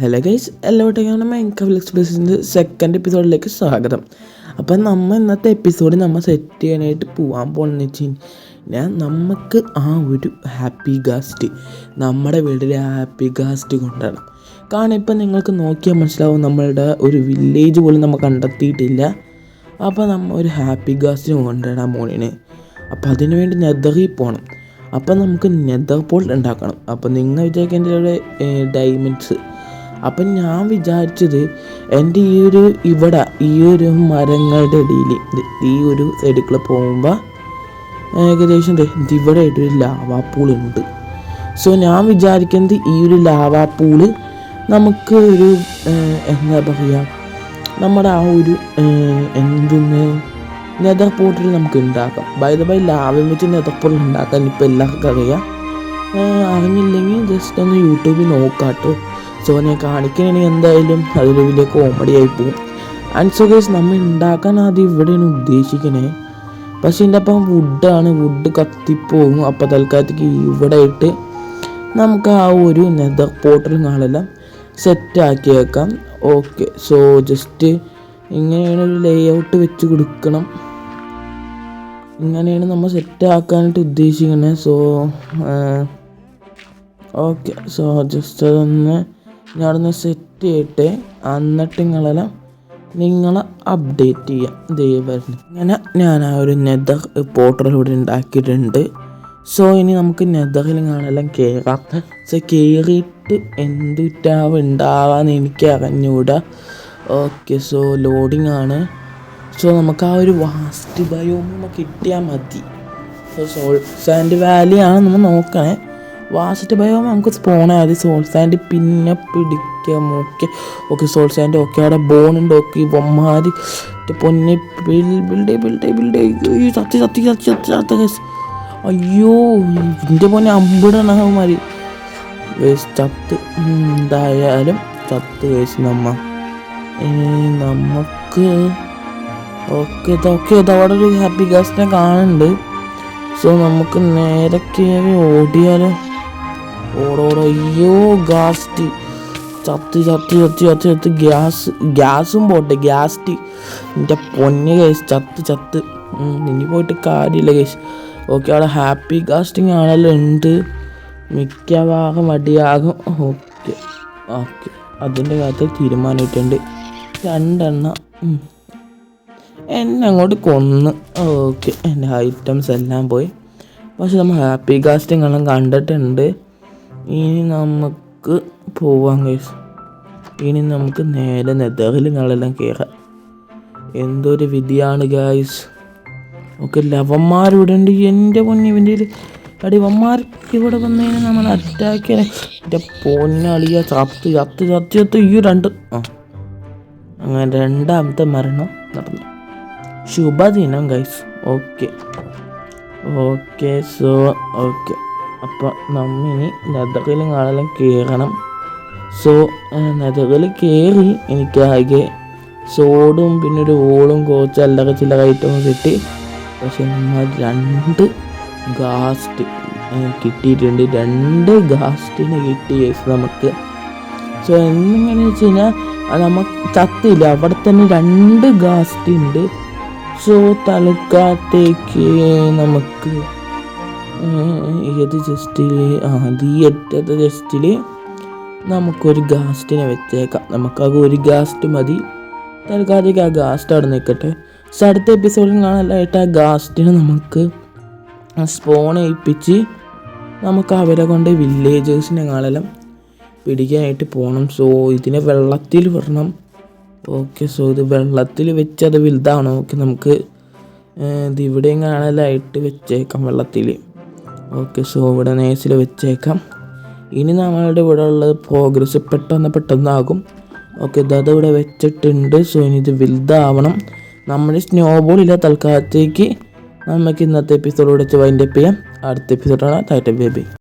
Hello guys, എല്ലാവരുടെയും Minecraft എക്സ്പ്രസിൻ്റെ second എപ്പിസോഡിലേക്ക് സ്വാഗതം. അപ്പം ഇന്നത്തെ എപ്പിസോഡ് സെറ്റ് ചെയ്യാനായിട്ട് പോകാൻ പോകുന്നതെന്ന് വെച്ച് കഴിഞ്ഞാൽ നമുക്ക് ആ ഒരു ഹാപ്പി ഗാസ്റ്റ് നമ്മുടെ വീട്ടിലെ ഹാപ്പി ഗാസ്റ്റ് കൊണ്ടുവരണം. കാരണം ഇപ്പം നിങ്ങൾക്ക് നോക്കിയാൽ മനസ്സിലാവും, നമ്മളുടെ ഒരു വില്ലേജ് പോലും നമ്മൾ കണ്ടെത്തിയിട്ടില്ല. അപ്പോൾ നമ്മൾ ഒരു ഹാപ്പി ഗാസ്റ്റിന് കൊണ്ടുവരാൻ പോകണേ. അപ്പോൾ അതിനു വേണ്ടി നെതറിൽ പോകണം. അപ്പം നമുക്ക് നെതർ പോർട്ടൽ ഉണ്ടാക്കണം. അപ്പം നിങ്ങൾ വിചാരിക്കേണ്ട ഡയമണ്ട്സ്. അപ്പം ഞാൻ വിചാരിച്ചത് എൻ്റെ ഈ ഒരു മരങ്ങളുടെ ഇടയിൽ ഈ ഒരു സൈഡിൽ കൂടെ പോകുമ്പോൾ ഏകദേശം ഇവിടെ ആയിട്ടൊരു ലാവാ പൂളുണ്ട്. സോ ഞാൻ വിചാരിക്കുന്നത് ഈ ഒരു ലാവാ പൂള് നമുക്ക് ഒരു എന്താ പറയുക, നമ്മുടെ ആ ഒരു നെതർ പോർട്ടൽ നമുക്ക് ഉണ്ടാക്കാം. ബൈ ലാവം വെച്ച് നെതർ പോർട്ടൽ ഉണ്ടാക്കാൻ ഇപ്പോൾ എല്ലാവർക്കും അറിയാം. അറിഞ്ഞില്ലെങ്കിൽ ജസ്റ്റ് ഒന്ന് യൂട്യൂബിൽ നോക്കാട്ടോ. സോ ഞാൻ കാണിക്കണമെങ്കിൽ എന്തായാലും അതൊരു വലിയ കോമഡി ആയി പോകും. ആൻഡ് സോ ഗൈസ്, നമ്മൾ ഉണ്ടാക്കാൻ ആദ്യം ഇവിടെയാണ് ഉദ്ദേശിക്കണേ. പക്ഷേ ഇതിൻ്റെ അപ്പം വുഡ് കത്തിപ്പോകും. അപ്പോൾ തൽക്കാലത്തേക്ക് ഇവിടെ ഇട്ട് നമുക്ക് ആ ഒരു നെതർ പോർട്ടലും കാണലെല്ലാം സെറ്റാക്കി വെക്കാം. ഓക്കെ, സോ ജസ്റ്റ് ഇങ്ങനെയാണ് ഒരു ലേ ഔട്ട് വെച്ച് കൊടുക്കണം. ഇങ്ങനെയാണ് നമ്മൾ സെറ്റാക്കാനായിട്ട് ഉദ്ദേശിക്കുന്നത്. സോ ഓക്കെ, സോ ജസ്റ്റ് അതൊന്ന് ഞാനൊന്ന് സെറ്റ് ചെയ്യട്ടെ. എന്നിട്ട് നിങ്ങളെ അപ്ഡേറ്റ് ചെയ്യാം. ദയവായിരുന്നു ഇങ്ങനെ ഞാൻ ആ ഒരു നെതർ പോർട്ടൽ ഇവിടെ ഉണ്ടാക്കിയിട്ടുണ്ട്. സോ ഇനി നമുക്ക് നെതറിൽ കാണാനെല്ലാം കയറാം. സോ കയറിയിട്ട് ഉണ്ടാവാന്ന് എനിക്ക് അറിഞ്ഞുകൂടാ. ഓക്കെ, സോ ലോഡിങ് ആണ്. സോ നമുക്ക് ആ ഒരു വാസ്റ്റ് ബയോം നമുക്ക് കിട്ടിയാൽ മതി. സോ സോൾ സാൻഡ് വാലിയാണ് നമ്മൾ നോക്കണേ. വാസ്റ്റ് ബയോം നമുക്ക് സ്പോൺ ആയത് സോൾ സാൻഡ് പിന്നെ പിടിക്കാം. Okay soul sand okay. അവിടെ ബോൺ ഉണ്ട്. ഓക്കെ, ഇവന്മാര് പൊന്നെ ബിൽഡ് സത്യ. അയ്യോ എൻ്റെ പൊന്നെ അമ്പിടണമാര് ചത്ത്. എന്തായാലും ചത്ത് കേസ് നമുക്ക് ഓക്കെ അവിടെ ഒരു ഹാപ്പി ഗാസ്റ്റിനെ കാണുന്നുണ്ട്. സോ നമുക്ക് നേരെ കയറി ഓടിയാലോ. അയ്യോ ഗാസ്റ്റ് ചത്ത് ഗ്യാസും പോട്ടെ. ഗ്യാസ്റ്റ് എൻ്റെ പൊന്നെ കേസ് ചത്ത്. ഇനി പോയിട്ട് കാര്യമില്ല കേസ്. ഓക്കെ, അവിടെ ഹാപ്പി ഗാസ്റ്റിങ് ആണെല്ലാം ഉണ്ട്. മിക്കവാറും മടിയാകും. ഓക്കെ അതിൻ്റെ കാര്യത്തിൽ തീരുമാനമായിട്ടുണ്ട്. 2 എണ്ണം എന്നെ അങ്ങോട്ട് കൊന്ന്. ഓക്കെ, എൻ്റെ ഐറ്റംസ് എല്ലാം പോയി. പക്ഷെ നമ്മൾ ഹാപ്പി ഗാസ്റ്റിങ് എല്ലാം കണ്ടിട്ടുണ്ട്. ഇനി നമുക്ക് പോവാം ഗൈസ്. ഇനി നമുക്ക് നേരെ നെതറിലുകളെല്ലാം കയറാം. എന്തൊരു വിധിയാണ് ഗൈസ്. ഓക്കെ, ലവന്മാരിവിടെ ഉണ്ട്. എൻ്റെ പൊന്നിവൻ്റെ അടിവന്മാർക്ക് ഇവിടെ വന്നതിന് നമ്മൾ അറ്റാക്ക് ചെയ്യാൻ എൻ്റെ പൊന്നളിയ ചത്ത് ഈ 2 അങ്ങനെ 2ാമത്തെ മരണം നടന്നു. ശുഭദിനം ഗൈസ്. ഓക്കെ സോ ഓക്കെ, അപ്പോൾ നമ്മിനി നെതറിലും കാണാനും കയറണം. സോ നെതറിൽ കയറി എനിക്കാകെ സോഡും പിന്നെ ഒരു ഓളും കുറച്ച് അല്ലറ ചില്ലറ ഐറ്റവും കിട്ടി. പക്ഷെ നമ്മൾ 2 ഗാസ്റ്റ് കിട്ടിയിട്ടുണ്ട്. 2 ഗാസ്റ്റിന് കിട്ടി ഗൈസ് നമുക്ക്. സോ എന്നെങ്ങനെ വെച്ച് കഴിഞ്ഞാൽ നമുക്ക് ചത്തില്ല, അവിടെ തന്നെ 2 ഗാസ്റ്റ് ഉണ്ട്. സോ തൽക്കാലത്തേക്ക് നമുക്ക് ഏത് ജസ്റ്റിൽ ഏറ്റത്തെ ജസ്റ്റിൽ നമുക്കൊരു ഗാസ്റ്റിനെ വെച്ചേക്കാം. നമുക്കാകെ ഒരു ഗാസ്റ്റ് മതി. തൽക്കാലത്തേക്ക് ആ ഗാസ്റ്റ് അവിടെ നിൽക്കട്ടെ. സോ അടുത്ത എപ്പിസോഡിൽ കാണാനായിട്ട് ആ ഗാസ്റ്റിനെ നമുക്ക് സ്പോൺ ഏൽപ്പിച്ച് നമുക്ക് അവരെ കൊണ്ട് വില്ലേജേഴ്സിനെ കാണാനും പിടിക്കാനായിട്ട് പോകണം. സോ ഇതിനെ വെള്ളത്തിൽ വിടണം. ഓക്കെ, സോ ഇത് വെള്ളത്തിൽ വെച്ച് അത് വലുതാണ്. ഓക്കെ, നമുക്ക് ഇത് ഇവിടെയും കാണലായിട്ട് വെച്ചേക്കാം വെള്ളത്തിൽ. ഓക്കെ, സോ ഇവിടെ നേസിൽ വെച്ചേക്കാം. ഇനി നമ്മളുടെ ഇവിടെ ഉള്ളത് പ്രോഗ്രസ് പെട്ടെന്നാകും. ഓക്കെ, ഇവിടെ വെച്ചിട്ടുണ്ട്. സോ ഇനി ഇത് വലുതാവണം. നമ്മുടെ സ്നോബോളില്ല. തൽക്കാലത്തേക്ക് നമുക്ക് ഇന്നത്തെ എപ്പിസോഡ് വെച്ച് വൈൻഡപ്പ് ചെയ്യാം. അടുത്ത എപ്പിസോഡാണ് ടാറ്റ ബേബി.